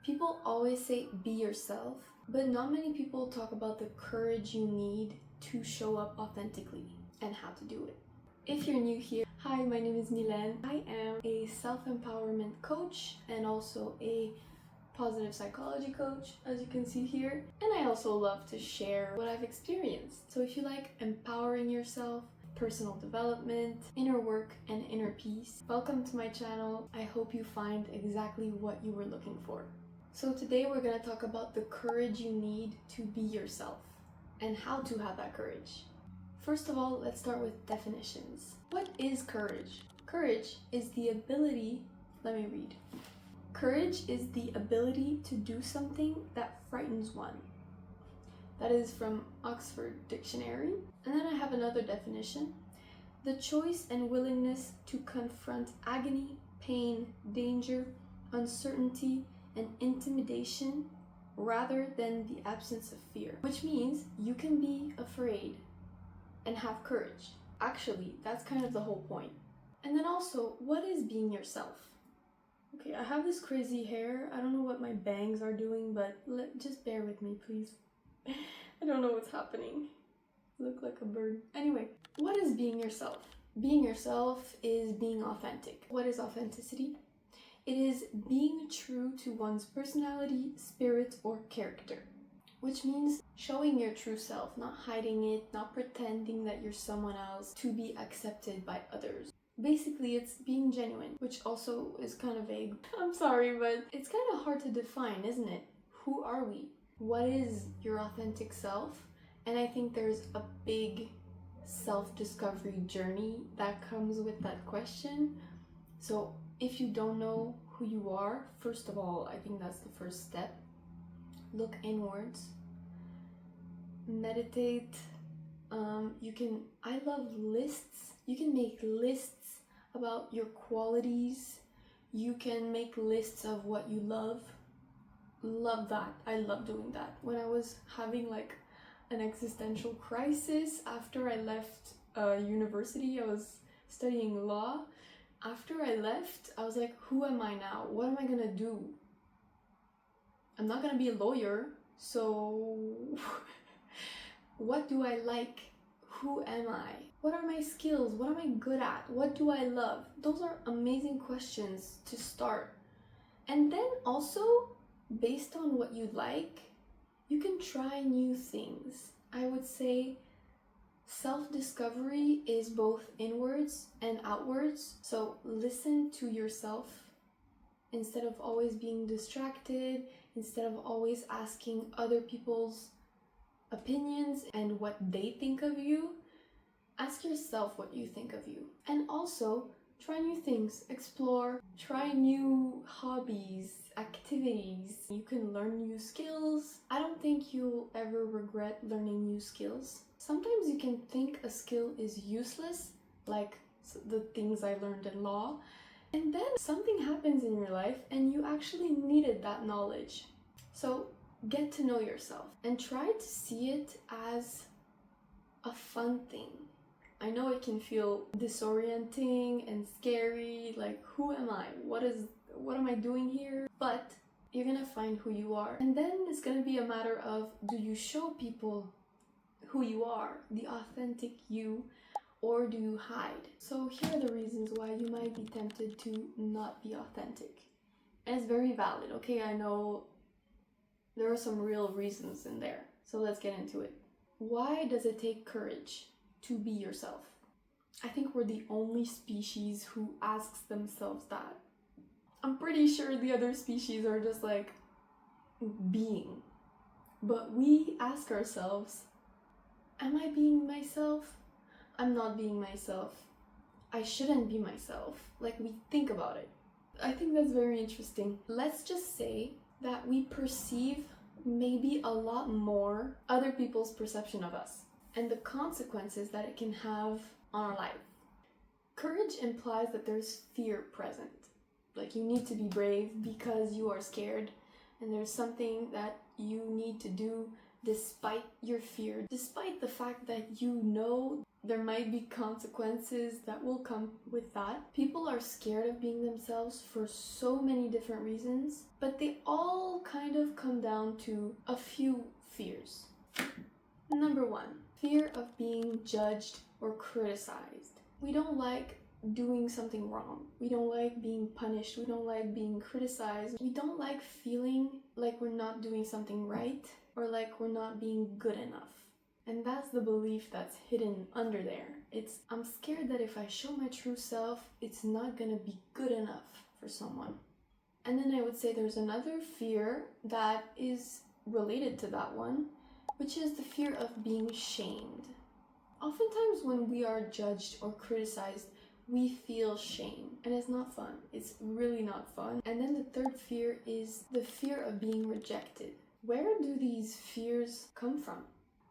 People always say be yourself, but not many people talk about the courage you need to show up authentically and how to do it. If you're new here, hi, my name is Mylène. I am a self-empowerment coach and also a positive psychology coach, as you can see here. And I also love to share what I've experienced. So if you like empowering yourself, personal development, inner work, and inner peace, welcome to my channel. I hope you find exactly what you were looking for. So today we're going to talk about the courage you need to be yourself and how to have that courage. First of all, let's start with definitions. What is courage? Courage is the ability, let me read. Courage is the ability to do something that frightens one. That is from Oxford Dictionary. And then I have another definition. The choice and willingness to confront agony, pain, danger, uncertainty, and intimidation rather than the absence of fear. Which means you can be afraid and have courage. Actually, that's kind of the whole point. And then also, what is being yourself? Okay, I have this crazy hair. I don't know what my bangs are doing, but just bear with me, please. I don't know what's happening. I look like a bird. Anyway, what is being yourself? Being yourself is being authentic. What is authenticity? It is being true to one's personality, spirit, or character. Which means showing your true self, not hiding it, not pretending that you're someone else to be accepted by others. Basically, it's being genuine, which also is kind of vague. I'm sorry, but it's kind of hard to define, isn't it? Who are we? What is your authentic self? And I think there's a big self-discovery journey that comes with that question. So if you don't know who you are, first of all, I think that's the first step. Look inwards. Meditate. I love lists. You can make lists about your qualities. You can make lists of what you love. Love that. I love doing that. When I was having like an existential crisis after I left university, I was studying law. After I left, I was like, who am I now? What am I gonna do? I'm not gonna be a lawyer, so what do I like? Who am I? What are my skills? What am I good at? What do I love? Those are amazing questions to start. And then also, based on what you like, you can try new things. I would say self-discovery is both inwards and outwards. So listen to yourself instead of always being distracted, instead of always asking other people's opinions and what they think of you. Ask yourself what you think of you. And also, try new things, explore, try new hobbies, activities. You can learn new skills. I don't think you'll ever regret learning new skills. Sometimes you can think a skill is useless, like the things I learned in law, and then something happens in your life and you actually needed that knowledge. So get to know yourself and try to see it as a fun thing. I know it can feel disorienting and scary, like who am I? What am I doing here? But you're gonna find who you are. And then it's gonna be a matter of, do you show people who you are, the authentic you, or do you hide? So here are the reasons why you might be tempted to not be authentic. And it's very valid, okay? I know there are some real reasons in there. So let's get into it. Why does it take courage to be yourself? I think we're the only species who asks themselves that. I'm pretty sure the other species are just like being. But we ask ourselves, am I being myself? I'm not being myself. I shouldn't be myself. Like, we think about it. I think that's very interesting. Let's just say that we perceive maybe a lot more other people's perception of us and the consequences that it can have on our life. Courage implies that there's fear present. Like, you need to be brave because you are scared, and there's something that you need to do despite your fear, despite the fact that you know there might be consequences that will come with that. People are scared of being themselves for so many different reasons, but they all kind of come down to a few fears. Number 1, fear of being judged or criticized. We don't like doing something wrong. We don't like being punished. We don't like being criticized. We don't like feeling like we're not doing something right or like we're not being good enough. And that's the belief that's hidden under there. It's, I'm scared that if I show my true self, it's not gonna be good enough for someone. And then I would say there's another fear that is related to that one, which is the fear of being shamed. Oftentimes when we are judged or criticized, we feel shame, and it's not fun. It's really not fun. And then the third fear is the fear of being rejected. Where do these fears come from?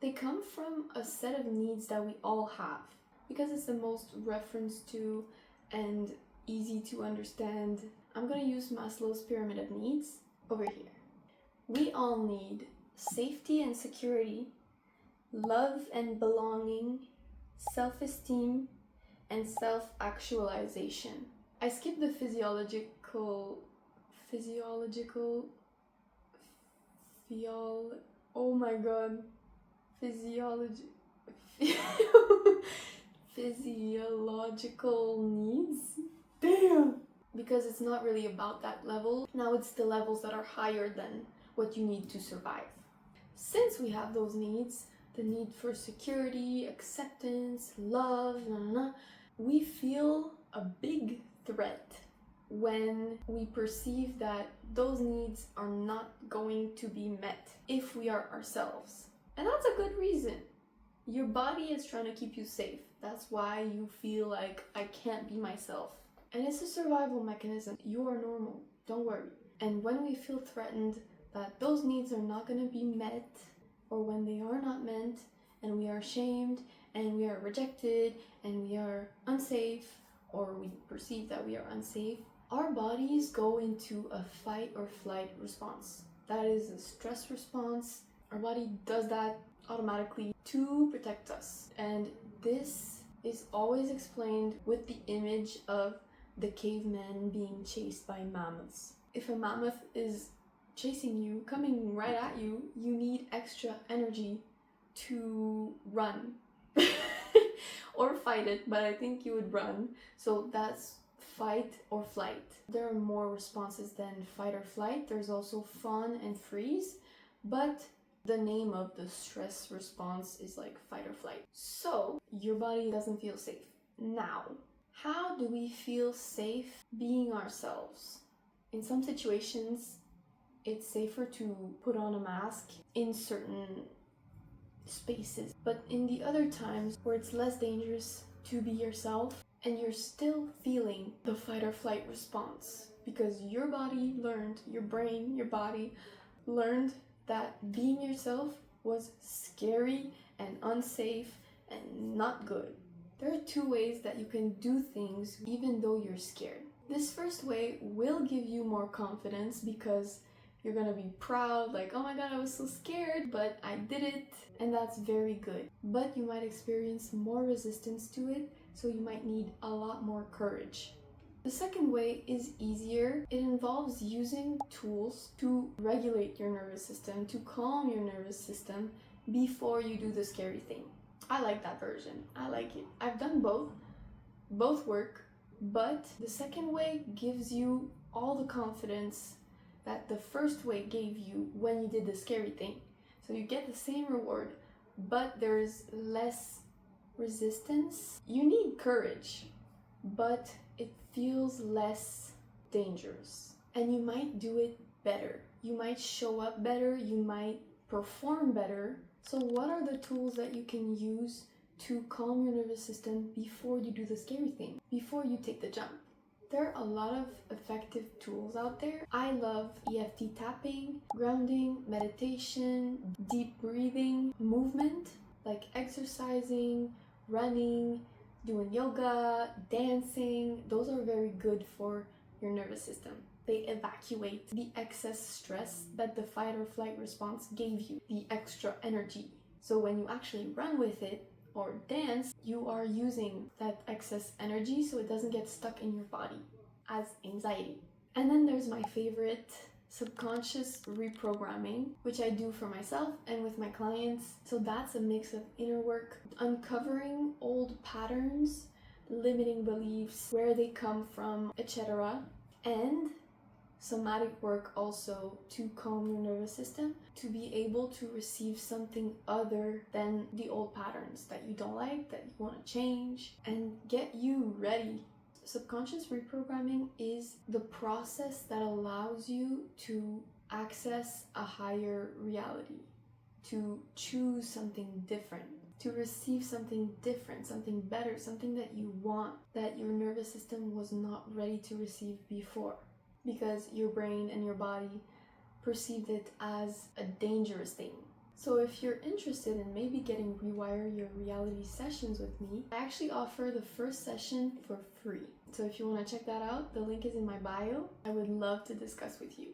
They come from a set of needs that we all have, because it's the most referenced to and easy to understand. I'm gonna use Maslow's pyramid of needs over here. We all need safety and security, love and belonging, self-esteem, and self-actualization. I skipped the physiological needs. Damn! Because it's not really about that level. Now it's the levels that are higher than what you need to survive. Since we have those needs, the need for security, acceptance, love, we feel a big threat when we perceive that those needs are not going to be met if we are ourselves. And that's a good reason. Your body is trying to keep you safe. That's why you feel like, I can't be myself. And it's a survival mechanism. You are normal. Don't worry. And when we feel threatened that those needs are not going to be met, or when they are not meant, and we are shamed, and we are rejected, and we are unsafe, or we perceive that we are unsafe, our bodies go into a fight or flight response. That is a stress response. Our body does that automatically to protect us. And this is always explained with the image of the caveman being chased by mammoths. If a mammoth is chasing you, coming right at you, you need extra energy to run. Or fight it, but I think you would run. So that's fight or flight. There are more responses than fight or flight. There's also fawn and freeze, but the name of the stress response is like fight or flight. So your body doesn't feel safe. Now, how do we feel safe being ourselves? In some situations, it's safer to put on a mask in certain spaces, but in the other times where it's less dangerous to be yourself and you're still feeling the fight or flight response because your body learned, your brain, your body learned that being yourself was scary and unsafe and not good. There are two ways that you can do things even though you're scared. This first way will give you more confidence because you're gonna be proud, like, oh my god, I was so scared, but I did it, and that's very good. But you might experience more resistance to it, so you might need a lot more courage. The second way is easier. It involves using tools to regulate your nervous system, to calm your nervous system before you do the scary thing. I like that version. I like it. I've done both. Both work, but the second way gives you all the confidence that the first way gave you when you did the scary thing. So you get the same reward, but there's less resistance. You need courage, but it feels less dangerous. And you might do it better. You might show up better, you might perform better. So what are the tools that you can use to calm your nervous system before you do the scary thing, before you take the jump? There are a lot of effective tools out there. I love EFT tapping, grounding, meditation, deep breathing, movement, like exercising, running, doing yoga, dancing. Those are very good for your nervous system. They evacuate the excess stress that the fight or flight response gave you, the extra energy. So when you actually run with it, or dance, you are using that excess energy so it doesn't get stuck in your body as anxiety. And then there's my favorite subconscious reprogramming, which I do for myself and with my clients. So that's a mix of inner work, uncovering old patterns, limiting beliefs, where they come from, etc. And somatic work also to calm your nervous system, to be able to receive something other than the old patterns that you don't like, that you want to change, and get you ready. Subconscious reprogramming is the process that allows you to access a higher reality, to choose something different, to receive something different, something better, something that you want, that your nervous system was not ready to receive before, because your brain and your body perceived it as a dangerous thing. So if you're interested in maybe getting Rewire Your Reality sessions with me, I actually offer the first session for free. So if you want to check that out, the link is in my bio. I would love to discuss with you.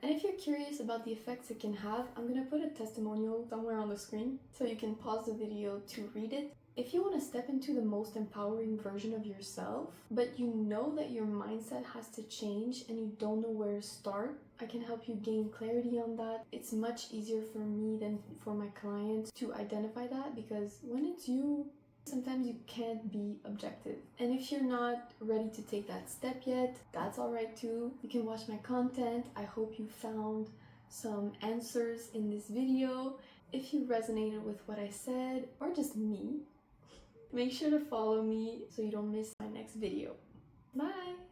And if you're curious about the effects it can have, I'm going to put a testimonial somewhere on the screen so you can pause the video to read it. If you want to step into the most empowering version of yourself, but you know that your mindset has to change and you don't know where to start, I can help you gain clarity on that. It's much easier for me than for my clients to identify that, because when it's you, sometimes you can't be objective. And if you're not ready to take that step yet, that's alright too. You can watch my content. I hope you found some answers in this video. If you resonated with what I said, or just me, make sure to follow me so you don't miss my next video. Bye!